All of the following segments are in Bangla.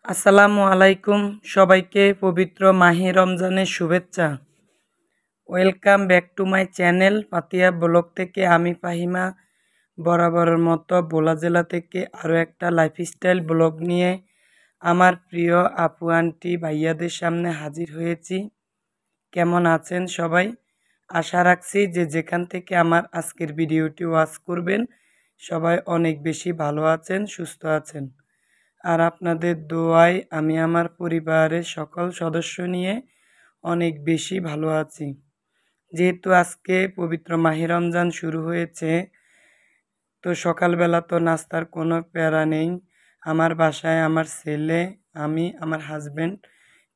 আসসালামু আলাইকুম সবাইকে পবিত্র মাহে রমজানের শুভেচ্ছা। Welcome back to my channel পাতিয়া ব্লগ থেকে আমি ফাহিমা বরাবরের মতো ভোলা জেলা থেকে আরও একটা লাইফস্টাইল ব্লগ নিয়ে আমার প্রিয় আপু আন্টি ভাইয়াদের সামনে হাজির হয়েছি। কেমন আছেন সবাই? আশা রাখছি যে যেখান থেকে আমার আজকের ভিডিওটি ওয়াচ করবেন সবাই অনেক বেশি ভালো আছেন, সুস্থ আছেন। আর আপনাদের দোয়ায় আমি আমার পরিবারের সকল সদস্য নিয়ে অনেক বেশি ভালো আছি। যেহেতু আজকে পবিত্র মাহে রমজান শুরু হয়েছে, তো সকালবেলা তো নাস্তার কোনো প্যারা নেই। আমার বাসায় আমার ছেলে, আমি, আমার হাজবেন্ড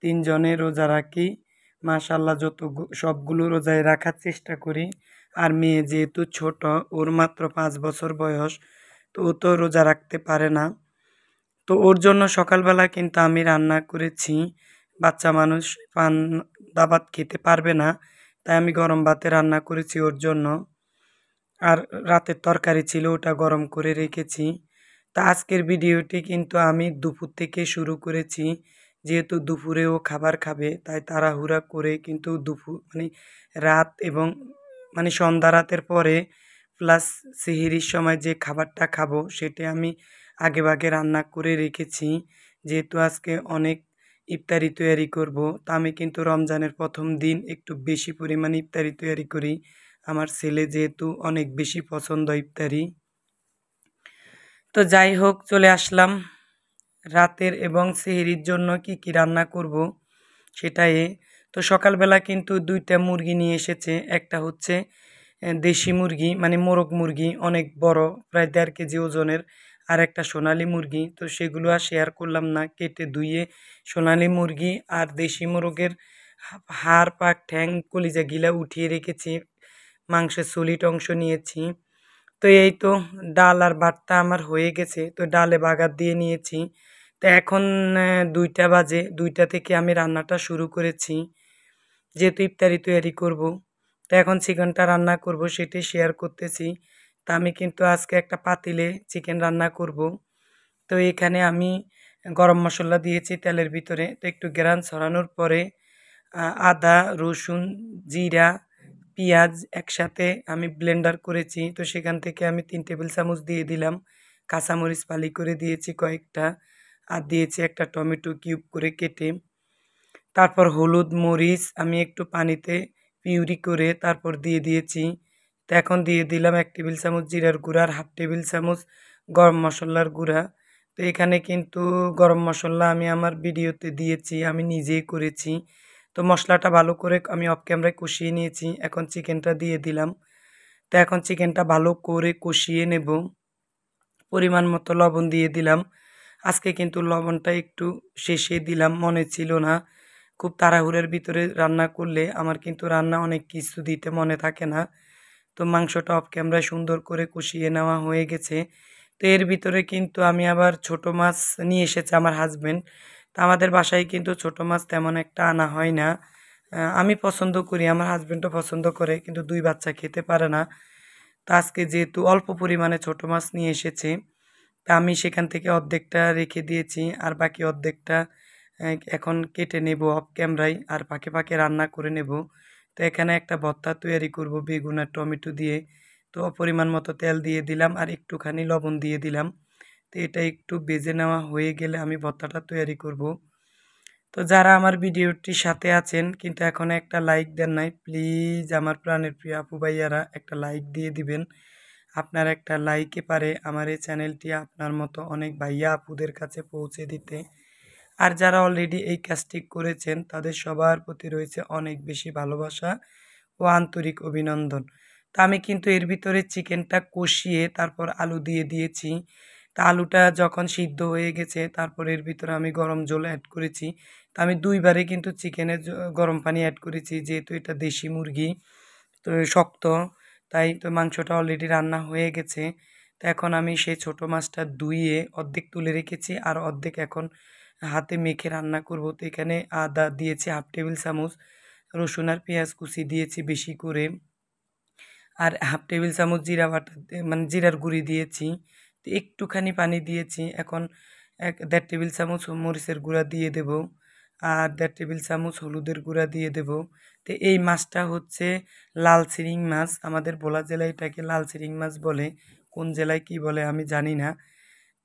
তিনজনে রোজা রাখি। মাশাল্লাহ সবগুলো রোজায় রাখার চেষ্টা করি। আর মেয়ে যেহেতু ছোট, ওর মাত্র 5 বছর বয়স, তো ও তো রোজা রাখতে পারে না। তো ওর জন্য সকালবেলা কিন্তু আমি রান্না করেছি। বাচ্চা মানুষ দাবাত খেতে পারবে না, তাই আমি গরম ভাতে রান্না করেছি ওর জন্য। আর রাতের তরকারি ছিল, ওটা গরম করে রেখেছি। তা আজকের ভিডিওটি কিন্তু আমি দুপুর থেকে শুরু করেছি। যেহেতু দুপুরেও খাবার খাবে, তাই তাড়াহুড়া করে কিন্তু দুপুর রাত এবং সন্ধ্যা রাতের পরে প্লাস সেহরির সময় যে খাবারটা খাবো সেটা আমি আগেভাগে রান্না করে রেখেছি। যেহেতু আজকে অনেক ইফতারি তৈরি করব, তা আমি কিন্তু রমজানের প্রথম দিন একটু বেশি পরিমাণে ইফতারি তৈরি করি। আমার ছেলে যেহেতু অনেক বেশি পছন্দ ইফতারি। তো যাই হোক, চলে আসলাম রাতের এবং সেহরির জন্য কি কি রান্না করব সেটাই। তো সকালবেলা কিন্তু দুইটা মুরগি নিয়ে এসেছে। একটা হচ্ছে দেশি মুরগি, মোরগ মুরগি, অনেক বড়, প্রায় 1.5 কেজি ওজনের। আর একটা সোনালী মুরগি, তো সেগুলো আর শেয়ার করলাম না। কেটে ধুয়ে সোনালী মুরগি আর দেশি মোরগের হাড় পাক ঠ্যাং কলিজা গিলা উঠিয়ে রেখেছি, মাংসের সলিড অংশ নিয়েছি। তো এই তো ডাল আর ভাতটা আমার হয়ে গেছে, তো ডালে বাগার দিয়ে নিয়েছি। তো এখন 2টা বাজে, 2টা থেকে আমি রান্নাটা শুরু করেছি যেহেতু ইফতারি তৈরি করব। তো এখন চিকেনটা রান্না করব, সেটি শেয়ার করতেছি। তা আমি কিন্তু আজকে একটা পাতিলে চিকেন রান্না করব। তো এখানে আমি গরম মশলা দিয়েছি তেলের ভিতরে। তো একটু গ্রান ছড়ানোর পরে আদা, রসুন, জিরা, পেঁয়াজ একসাথে আমি ব্লেন্ডার করেছি। তো সেখান থেকে আমি 3 টেবিল চামচ দিয়ে দিলাম। কাঁচামরিচ ফালি করে দিয়েছি কয়েকটা, আর দিয়েছি একটা টমেটো কিউব করে কেটে। তারপর হলুদ, মরিচ আমি একটু পানিতে পিউরি করে তারপর দিয়ে দিয়েছি। তো এখন দিয়ে দিলাম 1 টেবিল চামচ জিরার গুঁড়া আর 1/2 টেবিল চামচ গরম মশলার গুঁড়া। তো এখানে কিন্তু গরম মশলা আমি আমার ভিডিওতে দিয়েছি, আমি নিজেই করেছি। তো মশলাটা ভালো করে আমি অফ ক্যামেরায় কষিয়ে নিয়েছি। এখন চিকেনটা দিয়ে দিলাম। তো এখন চিকেনটা ভালো করে কষিয়ে নেব। পরিমাণ মতো লবণ দিয়ে দিলাম। আজকে কিন্তু লবণটা একটু শেষে দিলাম, মনে ছিল না। খুব তাড়াহুড়োর ভিতরে রান্না করলে আমার কিন্তু রান্না অনেক কিছু দিতে মনে থাকে না। তো মাংসটা অফ ক্যামেরায় সুন্দর করে কষিয়ে নেওয়া হয়ে গেছে। তো এর ভিতরে কিন্তু আমি আবার ছোট মাছ নিয়ে এসেছে আমার হাজবেন্ড। তা আমাদের বাসায় কিন্তু ছোট মাছ তেমন একটা আনা হয় না। আমি পছন্দ করি, আমার হাজবেন্ডও পছন্দ করে, কিন্তু 2 বাচ্চা খেতে পারে না। তা আজকে যেহেতু অল্প পরিমাণে ছোট মাছ নিয়ে এসেছে, তা আমি সেখান থেকে অর্ধেকটা রেখে দিয়েছি, আর বাকি অর্ধেকটা এখন কেটে নেব অফ ক্যামেরায়, আর ফাঁকে ফাঁকে রান্না করে নেব। তো এখানে একটা ভর্তা তৈরি করব বেগুন আর টমেটো দিয়ে। তো পরিমাণ মতো তেল দিয়ে দিলাম আর একটুখানি লবণ দিয়ে দিলাম। তো এটা একটু ভেজে নেওয়া হয়ে গেলে আমি ভর্তাটা তৈরি করব। তো যারা আমার ভিডিওটির সাথে আছেন কিন্তু এখনও একটা লাইক দেন নাই, প্লিজ আমার প্রাণের প্রিয় আপু ভাইয়ারা একটা লাইক দিয়ে দিবেন। আপনার একটা লাইকে পারে আমার এই চ্যানেলটি আপনার মতো অনেক ভাইয়া আপুদের কাছে পৌঁছে দিতে। আর যারা অলরেডি এই কাজটি করেছেন তাদের সবার প্রতি রয়েছে অনেক বেশি ভালোবাসা ও আন্তরিক অভিনন্দন। তা আমি কিন্তু এর ভিতরে চিকেনটা কষিয়ে তারপর আলু দিয়ে দিয়েছি। তা আলুটা যখন সিদ্ধ হয়ে গেছে তারপর এর ভিতরে আমি গরম জল অ্যাড করেছি। তা আমি 2বারে কিন্তু চিকেনের গরম পানি অ্যাড করেছি, যেহেতু এটা দেশি মুরগি তো শক্ত, তাই তো মাংসটা অলরেডি রান্না হয়ে গেছে। তো এখন আমি সেই ছোট মাছটা ধুয়ে অর্ধেক তুলে রেখেছি আর অর্ধেক এখন হাতে মেখে রান্না করব। তো এখানে আদা দিয়েছি 1/2 টেবিল চামচ, রসুন আর পেঁয়াজ কুচি দিয়েছি বেশি করে, আর 1/2 টেবিল চামচ জিরা বাটা জিরার গুঁড়ি দিয়েছি। তো একটুখানি পানি দিয়েছি। এখন দেড় টেবিল চামচ মরিচের গুঁড়া দিয়ে দেব, আর দেড় টেবিল চামচ হলুদের গুঁড়া দিয়ে দেব। তো এই মাছটা হচ্ছে লাল চিরিং মাছ, আমাদের ভোলা জেলায় এটাকে লাল চিরিং মাছ বলে, কোন জেলায় কি বলে আমি জানি না।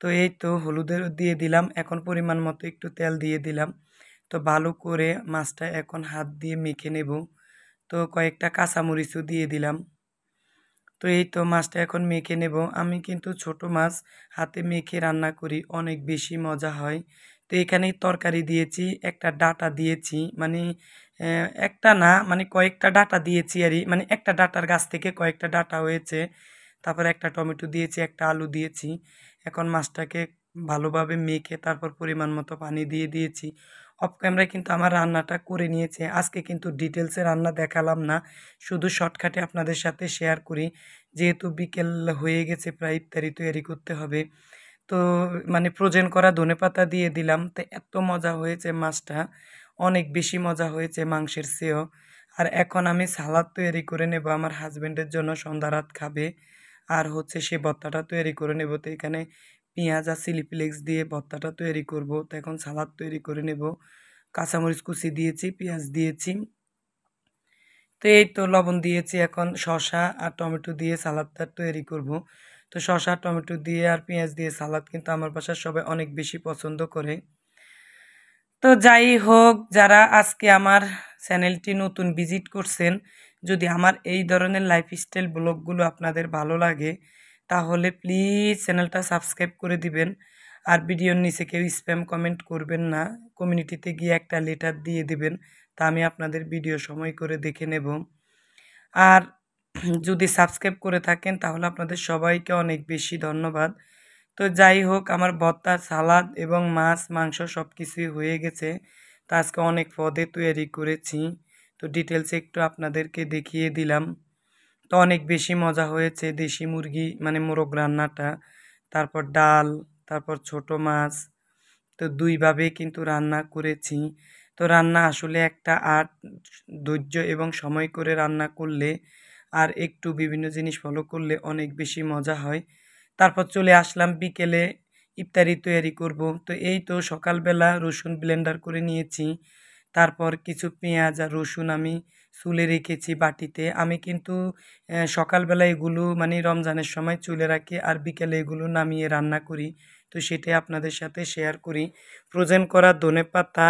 তো এই তো হলুদের দিয়ে দিলাম, এখন পরিমাণ মতো একটু তেল দিয়ে দিলাম। তো ভালো করে মাছটা এখন হাত দিয়ে মেখে নেব। তো কয়েকটা কাঁচামরিচও দিয়ে দিলাম। তো এই তো মাছটা এখন মেখে নেব। আমি কিন্তু ছোট মাছ হাতে মেখে রান্না করি, অনেক বেশি মজা হয়। তো এখানে তরকারি দিয়েছি, একটা ডাঁটা দিয়েছি, মানে একটা না, মানে কয়েকটা ডাঁটা দিয়েছি আরই, মানে একটা ডাঁটার গাছ থেকে কয়েকটা ডাঁটা হয়েছে। তারপর একটা টমেটো দিয়েছি, একটা আলু দিয়েছি। এখন মাছটাকে ভালোভাবে মেখে তারপর পরিমাণ মতো পানি দিয়ে দিয়েছি। অফ ক্যামেরায় কিন্তু আমার রান্নাটা করে নিয়েছে। আজকে কিন্তু ডিটেলসে রান্না দেখালাম না, শুধু শর্টকাটে আপনাদের সাথে শেয়ার করি, যেহেতু বিকেল হয়ে গেছে, প্রায় ইফতারি তৈরি করতে হবে। তো মানে ফ্রোজেন করা ধনেপাতা দিয়ে দিলাম। তো এত মজা হয়েছে মাছটা, অনেক বেশি মজা হয়েছে মাংসের চেয়েও। আর এখন আমি সালাদ তৈরি করে নেব আমার হাজবেন্ডের জন্য, সন্ধ্যা রাত খাবে। আর হচ্ছে সে ভর্তাটা তৈরি করে নেব। তো এখানে পেঁয়াজ আর চিলি ফ্লেক্স দিয়ে ভর্তাটা তৈরি করব। তো এখন সালাদ তৈরি করে নেব। কাঁচামরিচ কুচি দিয়েছি, পেঁয়াজ দিয়েছি। তো এই তো লবণ দিয়েছি, এখন শসা আর টমেটো দিয়ে সালাদটা তৈরি করব। তো শসা টমেটো দিয়ে আর পেঁয়াজ দিয়ে সালাদ কিন্তু আমার বাসার সবাই অনেক বেশি পছন্দ করে। তো যাই হোক, যারা আজকে আমার চ্যানেলটি নতুন ভিজিট করছেন, যদি আমার এই ধরনের লাইফস্টাইল ব্লগগুলো আপনাদের ভালো লাগে, তাহলে প্লিজ চ্যানেলটা সাবস্ক্রাইব করে দিবেন। আর ভিডিওর নিচে কেউ স্প্যাম কমেন্ট করবেন না, কমিউনিটিতে গিয়ে একটা লেটার দিয়ে দিবেন, তা আমি আপনাদের ভিডিও সময় করে দেখে নেব। আর যদি সাবস্ক্রাইব করে থাকেন তাহলে আপনাদের সবাইকে অনেক বেশি ধন্যবাদ। তো যাই হোক, আমার ভর্তা, সালাদ এবং মাছ মাংস সব কিছুই হয়ে গেছে। তো আজকে অনেক পদে তৈরি করেছি, তো ডিটেলসে একটু আপনাদেরকে দেখিয়ে দিলাম। তো অনেক বেশি মজা হয়েছে দেশি মুরগি মানে মোরগ রান্নাটা, তারপর ডাল, তারপর ছোট মাছ। তো দুইভাবে কিন্তু রান্না করেছি। তো রান্না আসলে একটা আর্ট, ধৈর্য এবং সময় করে রান্না করলে আর একটু বিভিন্ন জিনিস ফলো করলে অনেক বেশি মজা হয়। তারপর চলে আসলাম বিকেলে ইফতারি তৈরি করব। তো এই তো সকালবেলা রসুন ব্লেন্ডার করে নিয়েছি, তারপর কিছু পেঁয়াজ আর রসুন আমি চুলে রেখেছি বাটিতে। আমি কিন্তু সকালবেলা এগুলো মানে রমজানের সময় চুলে রাখি, আর বিকেলে এগুলো নামিয়ে রান্না করি। তো সেটাই আপনাদের সাথে শেয়ার করি। ফ্রোজেন করা ধনেপাতা,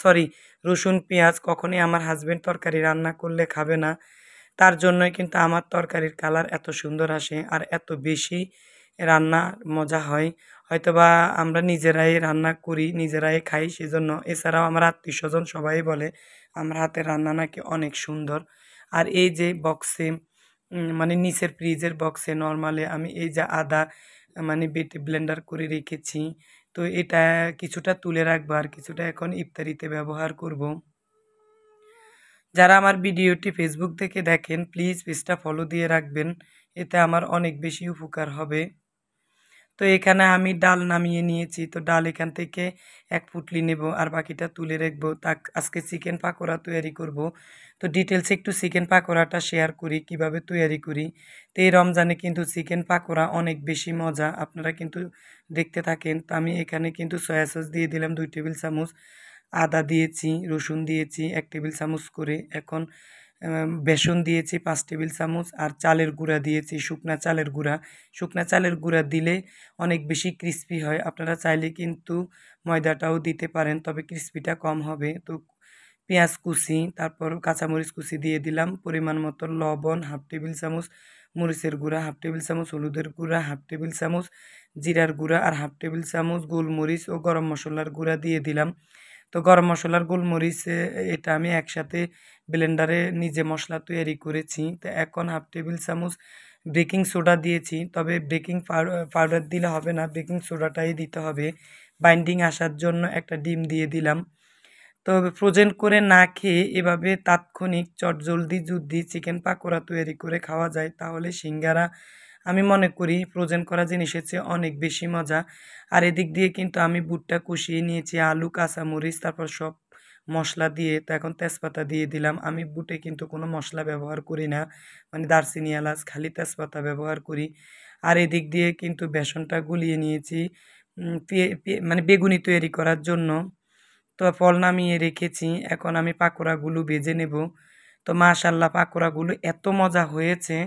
সরি, রসুন পেঁয়াজ কখনোই আমার হাজবেন্ড তরকারি রান্না করলে খাবে না। তার জন্যই কিন্তু আমার তরকারির কালার এত সুন্দর আসে আর এত বেশি রান্না মজা হয়। হয়তোবা আমরা নিজেরাই রান্না করি, নিজেরাই খাই সেজন্য। এছাড়াও আমার আত্মীয়স্বজন সবাই বলে আমার হাতের রান্না নাকি অনেক সুন্দর। আর এই যে বক্সে, মানে নিচের ফ্রিজের বক্সে নর্মালি আমি এই যে আদা মানে বেটে ব্লেন্ডার করে রেখেছি। তো এটা কিছুটা তুলে রাখবো আর কিছুটা এখন ইফতারিতে ব্যবহার করব। যারা আমার ভিডিওটি ফেসবুক থেকে দেখেন প্লিজ পেজটা ফলো দিয়ে রাখবেন, এতে আমার অনেক বেশি উপকার হবে। তো এখানে আমি ডাল নামিয়ে নিয়েছি। তো ডাল এখান থেকে এক পুটলি নেব আর বাকিটা তুলে রাখবো। আজকে চিকেন পাকোড়া তৈরি করব। তো ডিটেলসে একটু চিকেন পাকোড়াটা শেয়ার করি কিভাবে তৈরি করি। তো এই রমজানে কিন্তু চিকেন পাকোড়া অনেক বেশি মজা, আপনারা কিন্তু দেখতে থাকেন। তো আমি এখানে কিন্তু সয়া সস দিয়ে দিলাম 2 টেবিল চামচ, আদা দিয়েছি, রসুন দিয়েছি 1 টেবিল চামচ করে। এখন বেসন দিয়েছি 5 টেবিল চামচ, আর চালের গুঁড়া দিয়েছি, শুকনা চালের গুঁড়া। শুকনা চালের গুঁড়া দিলে অনেক বেশি ক্রিস্পি হয়, আপনারা চাইলে কিন্তু ময়দাটাও দিতে পারেন, তবে ক্রিস্পিটা কম হবে। তো পেঁয়াজ কুচি, তারপর কাঁচামরিচ কুচি দিয়ে দিলাম, পরিমাণ মতো লবণ 1/2 টেবিল চামচ, মরিচের গুঁড়া 1/2 টেবিল চামচ, হলুদের গুঁড়া 1/2 টেবিল চামচ, জিরার গুঁড়া আর 1/2 টেবিল চামচ, গোলমরিচ ও গরম মশলার গুঁড়া দিয়ে দিলাম। তো গরম মশলার গোলমরিচ এটা আমি একসাথে ব্লেন্ডারে নিজে মশলা তৈরি করেছি। তো এখন 1/2 টেবিল চামচ বেকিং সোডা দিয়েছি, তবে বেকিং পাউডার দিলে হবে না, বেকিং সোডাটাই দিতে হবে বাইন্ডিং আসার জন্য। একটা ডিম দিয়ে দিলাম। তো ফ্রোজেন করে না খেয়ে এভাবে তাৎক্ষণিক চটজলদি যদি চিকেন পাকোড়া তৈরি করে খাওয়া যায় তাহলে সিঙ্গারা আমি মনে করি ফ্রোজেন করা জিনিসের চেয়ে অনেক বেশি মজা। আর এদিক দিয়ে কিন্তু আমি বুটটা কষিয়ে নিয়েছি, আলু, কাঁচামরিচ, তারপর সব মশলা দিয়ে। তো এখন তেজপাতা দিয়ে দিলাম। আমি বুটে কিন্তু কোনো মশলা ব্যবহার করি না, মানে দারচিনি, এলাচ, খালি তেজপাতা ব্যবহার করি। আর এদিক দিয়ে কিন্তু বেসনটা গুলিয়ে নিয়েছি, মানে বেগুনি তৈরি করার জন্য। তো ফল নামিয়ে রেখেছি, এখন আমি পাকোড়াগুলো ভেজে নেব। তো মাশাল্লাহ পাকোড়াগুলো এত মজা হয়েছে,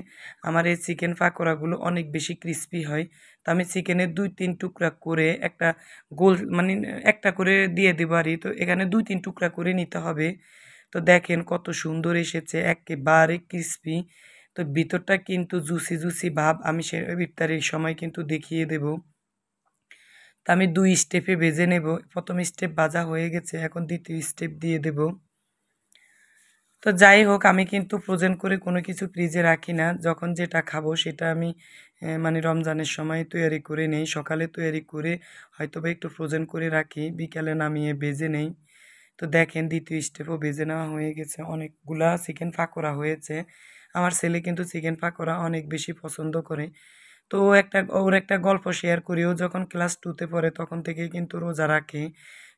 আমার এই চিকেন পাকোড়াগুলো অনেক বেশি ক্রিস্পি হয়। তো আমি চিকেনের 2-3 টুকরা করে একটা গোল মানে একটা করে দিয়ে দেবো আরই। তো এখানে 2-3 টুকরা করে নিতে হবে। তো দেখেন কত সুন্দর এসেছে, একেবারে ক্রিস্পি। তো ভিতরটা কিন্তু জুসি জুসি ভাব, আমি সে ইফতারির সময় কিন্তু দেখিয়ে দেব। তো আমি 2 স্টেপে ভেজে নেব। ১ম স্টেপ ভাজা হয়ে গেছে, এখন ২য় স্টেপ দিয়ে দেব। তো যাই হোক, আমি কিন্তু ফ্রোজেন করে কোনো কিছু ফ্রিজে রাখি না। যখন যেটা খাবো সেটা আমি মানে রমজানের সময় তৈরি করে নেই। সকালে তৈরি করে হয়তোবা একটু ফ্রোজেন করে রাখি, বিকালে নামিয়ে ভেজে নেই। তো দেখেন ২য় স্টেপও ভেজে নেওয়া হয়ে গেছে। অনেকগুলা চিকেন পাকোড়া হয়েছে। আমার ছেলে কিন্তু চিকেন পাকোড়া অনেক বেশি পছন্দ করে। তো ওর একটা গল্প শেয়ার করি। ও যখন ক্লাস 2 তে পড়ে তখন থেকেই কিন্তু রোজা রাখে।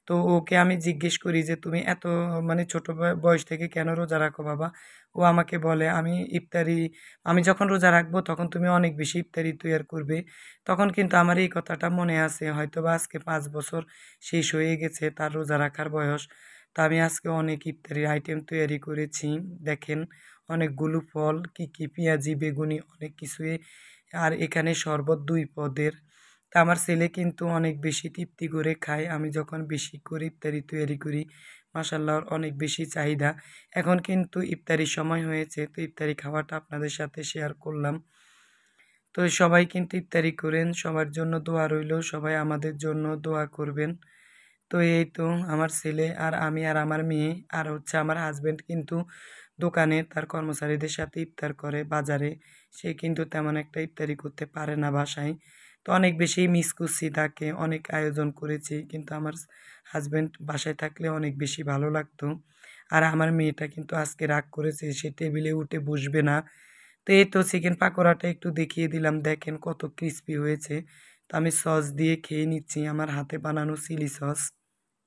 তো ওকে আমি জিজ্ঞেস করি যে, "তুমি এত মানে ছোট বয়স থেকে কেন রোজা রাখো বাবা?" ও আমাকে বলে, আমি যখন রোজা রাখবো তখন তুমি অনেক বেশি ইফতারি তৈয়ার করবে।" তখন কিন্তু আমার এই কথাটা মনে আছে। হয়তোবা আজকে 5 বছর শেষ হয়ে গেছে তার রোজা রাখার বয়স। তো আমি আজকে অনেক ইফতারির আইটেম তৈয়ারি করেছি। দেখেন অনেকগুলো ফল, কি পেঁয়াজি, বেগুনি অনেক কিছুই। আর এখানে শরবত ২ পদের। তা আমার ছেলে কিন্তু অনেক বেশি তৃপ্তি করে খায়। আমি যখন বেশি করে ইফতারি তৈয়ারি করি, মাশাআল্লাহ ওর অনেক বেশি চাহিদা। এখন কিন্তু ইফতারির সময় হয়েছে। তো ইফতারি খাওয়াটা আপনাদের সাথে শেয়ার করলাম। তো সবাই কিন্তু ইফতারি করেন। সবার জন্য দোয়া রইলো। সবাই আমাদের জন্য দোয়া করবেন। তো এই তো আমার ছেলে আর আমি আর আমার মেয়ে আর হচ্ছে আমার হাসব্যান্ড কিন্তু দোকানে তার কর্মচারীদের সাথে ইফতার করে বাজারে। সে কিন্তু তেমন একটা ইফতারি করতে পারে না বাসায়। তো অনেক বেশি মিস করছি তাকে, অনেক আয়োজন করেছি। কিন্তু আমার হাসব্যান্ড বাসায় থাকলে অনেক বেশি ভালো লাগতো। আর আমার মেয়েটা কিন্তু আজকে রাগ করেছে, সে টেবিলে উঠে বসবে না। তো এই তো চিকেন পাকোড়াটা একটু দেখিয়ে দিলাম, দেখেন কত ক্রিস্পি হয়েছে। তো আমি সস দিয়ে খেয়ে নিচ্ছি, আমার হাতে বানানো চিলি সস।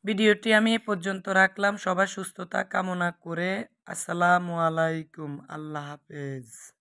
ভিডিওটি আমি এ পর্যন্ত রাখলাম। সবার সুস্থতা কামনা করে আসসালামু আলাইকুম। আল্লাহ হাফেজ।